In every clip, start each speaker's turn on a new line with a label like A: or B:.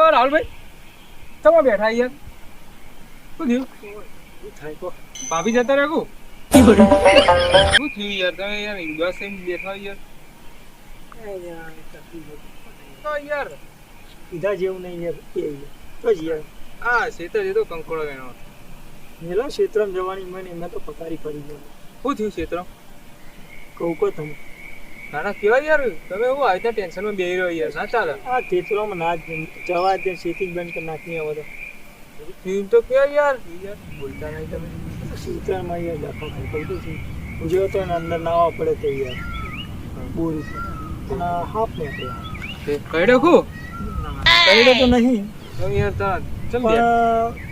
A: રાહુલભાઈ તમે બેઠા યાર શું થયું ભાભી જતા રહે શું થયું યાર તમે યાર ઉદાસ થઈને બેઠા યાર
B: કીધા જેવું નહીં યાર તો જ યાર
A: હા શેતર એ તો કંકોડો વેણો
B: મેલો ક્ષેત્રમાં જવાની મને મેં તો પથારી ફરી ગયો
A: શું થયું શેતર
B: કહું કો તમે
A: નાના કેવાય યાર તમે હું આવી ત્યાં ટેન્શનમાં બેહી રહ્યો યાર ના ચાલે
B: આ ખેતરોમાં ના જવા દે ખેતી બંધ કરી નાખી હવે તો
A: થયું તો કેવાય યાર બોલતા નહીં તમે
B: ક્ષેત્રમાં યાર લખો કહું છું ઉજવો તો અંદર નાવા પડે તે યાર બોર ઉપર અને હાફ ને આપણે
A: કઈ રાખું
B: કઈડો તો નહીં
A: તો યાર તા ચલ
B: પણ
A: યાર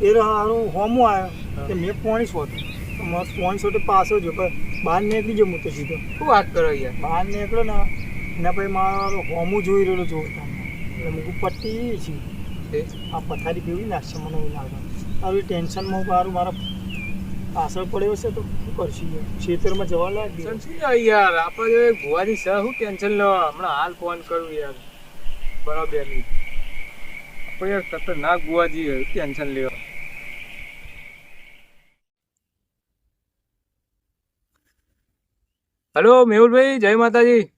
B: એ હારું હોમું આવ્યો કે મેં પોણી શોધો મસ્ત પોણી શોધે પાછો જો પણ બહાર નીકળી ગયો હું તો સીધો
A: શું વાત કરો યાર
B: બહાર નીકળ્યો ને એના પછી મારો હોમું જોઈ રહેલો જોતા એટલે મૂકું પટ્ટી છે આ પથારી કેવી નાખશે મને એવું લાગે આવી ટેન્શનમાં મારું મારા પાછળ પડ્યો છે તો શું કરશું યાર ખેતરમાં જવા લાગે
A: શું યાર આપણે ભુવાજી સર શું ટેન્શન લો હમણાં હાલ ફોન કરું યાર બરાબર નહીં આપણે યાર ખતરનાક ભુવાજી ટેન્શન લેવા હલો મેહુલભાઈ જય માતાજી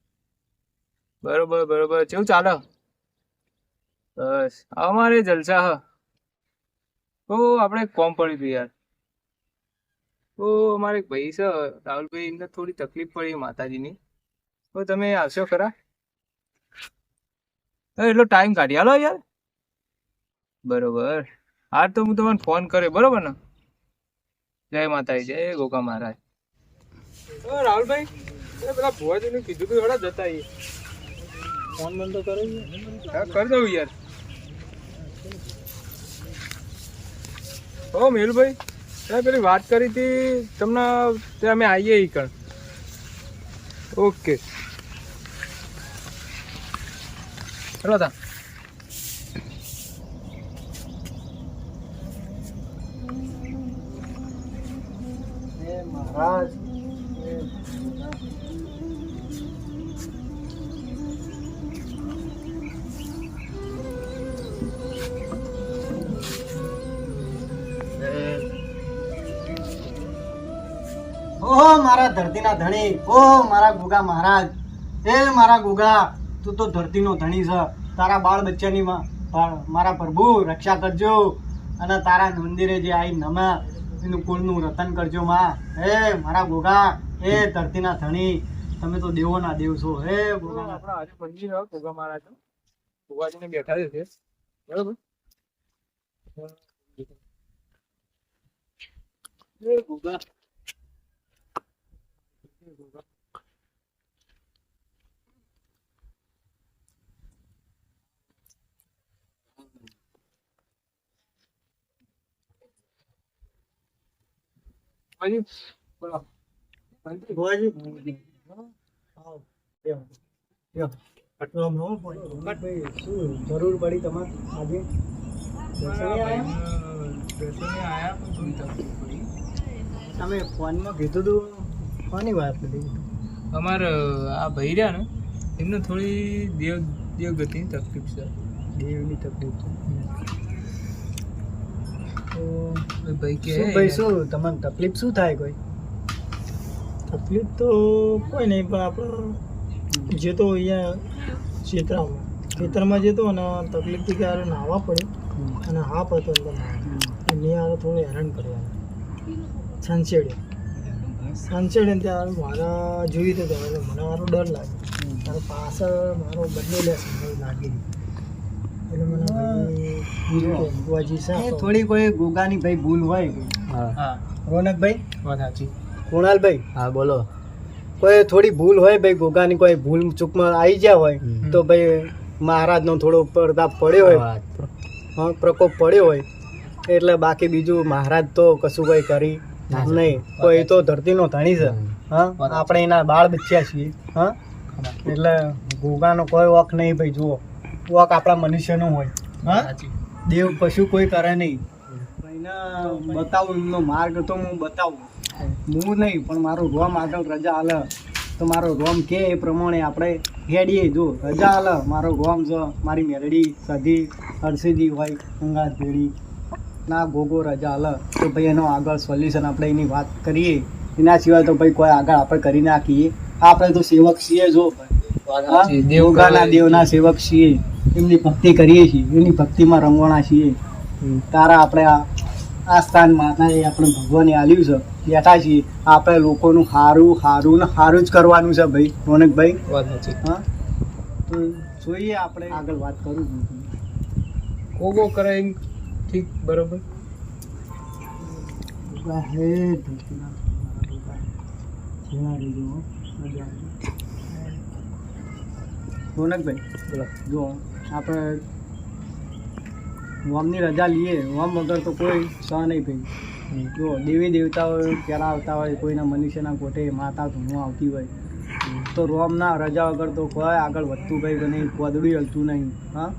A: બરોબર બરોબર કેવું ચાલે બસ અમારે જલસા હ તો આપણે કોમ પડ્યું હતું યાર તો અમારે એક ભાઈ છે રાહુલભાઈ એમને થોડી તકલીફ પડી માતાજીની તો તમે આવશો ખરા એટલો ટાઈમ કાઢી હાલો યાર બરોબર હા તો હું તમને ફોન કર્યો બરોબર ને જય માતાજી જય ગોગા મહારાજ રાહુલભાઈ પેલા ભુવાજીને કીધું તું એડા જતા
B: ફોન બંધ તો કરે
A: હા કરી દઉં યાર હો મેહુલભાઈ ત્યાં પેલી વાત કરી હતી તમને ત્યાં અમે આવીએ ઈ કણ ઓકે ચલો તા
B: મહારાજ ઓહો મારા ધરતીના ધણી ઓ મારા ગોગા મહારાજ એ મારા ગોગા તું તો ધરતીનો ધણી છે તારા બાળ બચ્ચાની મારા પ્રભુ રક્ષા કરજો અને તારા મંદિરે જે આવી નમે એનું કુળનું રતન કરજો માં હે મારા ગોગા એ ધરતીના ધણી તમે તો દેવોના દેવ છો હે ગોગા
A: આપણા આજે મંદિર ગોગા મહારાજ ભુવાજીને બેઠા છે બરોબર એ ગોગા
B: ભુવાજી જરૂર પડી તમારે આજે તમે ફોનમાં કીધું તું કોની વાત હતી
A: અમારે આ ભાઈ રહ્યા ને એમને થોડી દેવગતિની તકલીફ છે
B: દેવની તકલીફ છે તો
A: ભાઈ કે
B: શું ભાઈ શું તમને તકલીફ શું થાય કોઈ તકલીફ તો કોઈ નહીં પણ આપણે જે તો અહીંયા ખેતરમાં જતો અને તકલીફથી ક્યારે નાહવા પડે અને હાફ હતો એની યાર થોડું હેરાન કર્યા સંચેડે ત્યારે મારા જોઈ તો મને મારો ડર લાગે તારો પાછળ મારો બદલે લેશે લાગી એટલે મને થોડી કોઈ ગોગાની ભાઈ ભૂલ હોય
A: હા
B: રોનકભાઈ
A: વાત સાચી
B: કુણાલભાઈ
C: હા બોલો
B: કોઈ થોડી ભૂલ હોય ભાઈ ગોગાની કોઈ ભૂલ ચૂકમાં આવી ગયા હોય તો ભાઈ મહારાજનો થોડો પ્રતાપ પડ્યો હોય હા પ્રકોપ પડ્યો હોય એટલે બાકી બીજું મહારાજ તો કશું કોઈ કરી નહીં કોઈ તો ધરતીનો ધણી છે હા આપણે એના બાળ બચ્યા છીએ હા એટલે ગોગાનો કોઈ વોક નહીં ભાઈ જુઓ વોક આપણા મનુષ્યનો હોય હા દેવ પશુ કોઈ કરે નહીં બતાવું એમનો માર્ગ તો હું બતાવું હું નહીં પણ મારું રોમ આગળ રજા હાલે તો મારો રોમ કે એ પ્રમાણે આપણે હેડીએ જો રજા આલે મારો ગોમ છે મારી મેલડી સધી હરસીદી હોય અંગાત ભેડી ના ગોગો રજા આલે તો ભાઈ એનો આગળ સોલ્યુશન આપણે એની વાત કરીએ. એના સિવાય તો ભાઈ કોઈ આગળ આપણે કરી નાખીએ. આપણે તો સેવક છીએ જો દેવગાના દેવના સેવક છીએ, એમની ભક્તિ કરીએ છીએ, એમની ભક્તિમાં રંગવાણા છીએ. તારા આપણે આ સ્થાન માતા એ આપણે ભગવાને આલ્યું છે, બેઠા છીએ આપણે લોકોનું સારું સારું ને સારું જ કરવાનું છે ભાઈ રોનકભાઈ. હા તો જોઈએ આપણે આગળ વાત કરું છું.
A: કોગો કરે એમ ઠીક બરોબર.
B: રોનકભાઈ જો આપણે વોમની રજા લઈએ, વોમ વગર તો કોઈ સ નહીં ભાઈ. જો દેવી દેવતાઓ પહેલાં આવતા હોય, કોઈના મનુષ્યના કોઠે માતા ધૂમો આવતી હોય તો રોમના રજા વગર તો કોઈ આગળ વધતું ભાઈ નહીં, કોદડું હલતું નહીં. હા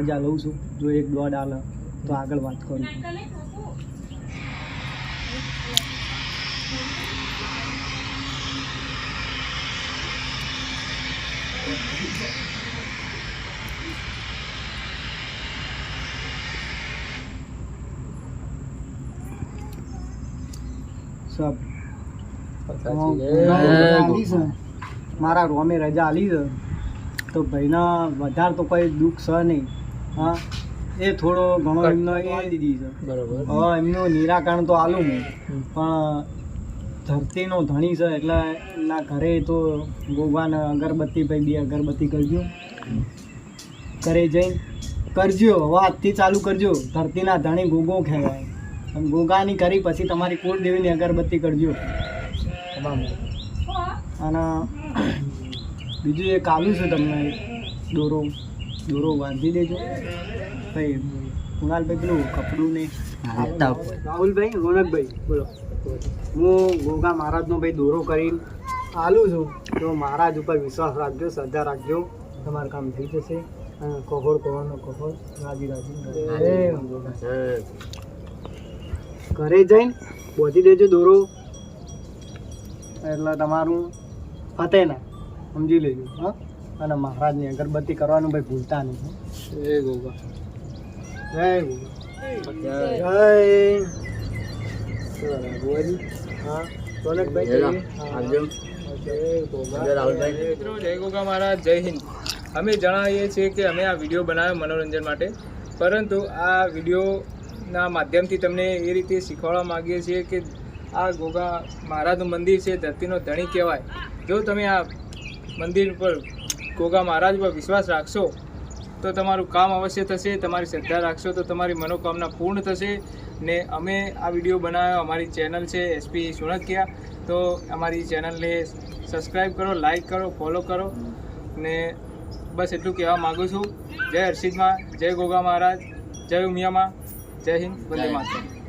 B: રજા લઉં છું જો 1-1.5 આલે તો આગળ વાત કરું છું. મારા રોમે રજા આલી છે તો ભાઈના વધારે તો કોઈ દુઃખ છે નહીં. હા એ થોડો ઘણો એમનો એ દીધી છે બરોબર. હવે એમનું નિરાકરણ તો આલું હું, પણ ધરતીનો ધણી છે એટલે એમના ઘરે તો ગોગાને અગરબત્તી ભાઈ 2 અગરબત્તી કરજો, ઘરે જઈને કરજો. હવે આજથી ચાલુ કરજો. ધરતીના ધણી ગોગો કહેવાય. અને ગોગાની કરી પછી તમારી કુળદેવીની અગરબત્તી કરજો. અને બીજું એક આલું છે તમને દોરો બાંધી દેજો ભાઈ. કુણાલભાઈ પેલું કપડું ને રાહુલભાઈ રોનકભાઈ બોલો. હું ગોગા મહારાજનો ભાઈ દોરો કરીને આલું છું તો મહારાજ ઉપર વિશ્વાસ રાખજો, શ્રદ્ધા રાખજો, તમારું કામ થઈ જશે. કહોર કહોરનો કહોર રાજી રાજી ઘરે જઈને બોધી દેજો દોરો એટલે તમારું ફતે ના સમજી લેજો. હા અને મહારાજની અગરબત્તી કરવાનું ભાઈ ભૂલતા નહીં. જય ગોગા, જય ગોગા, જય હા રોનકભાઈ
A: મિત્રો જય ગોગા મહારાજ, જય હિન્દ. અમે જણાવીએ છીએ કે અમે આ વિડીયો બનાવ્યો મનોરંજન માટે, પરંતુ આ વિડીયોના માધ્યમથી તમને એ રીતે શીખવાડવા માગીએ છીએ કે આ ગોગા મહારાજનું મંદિર છે, ધરતીનો ધણી કહેવાય. જો તમે આ મંદિર પર ગોગા મહારાજ પર વિશ્વાસ રાખશો તો તમારું કામ અવશ્ય થશે, તમારી શ્રદ્ધા રાખશો તો તમારી મનોકામના પૂર્ણ થશે. ને અમે આ વિડીયો બનાવ્યો, અમારી ચેનલ છે SP સોણકિયા, તો અમારી ચેનલને સબસ્ક્રાઈબ કરો, લાઈક કરો, ફોલો કરો. ને બસ એટલું કહેવા માગું છું. જય હર્ષિદમાં, જય ગોગા મહારાજ, જય ઉમિયામાં, જય હિન્દ, વંદે માતરમ.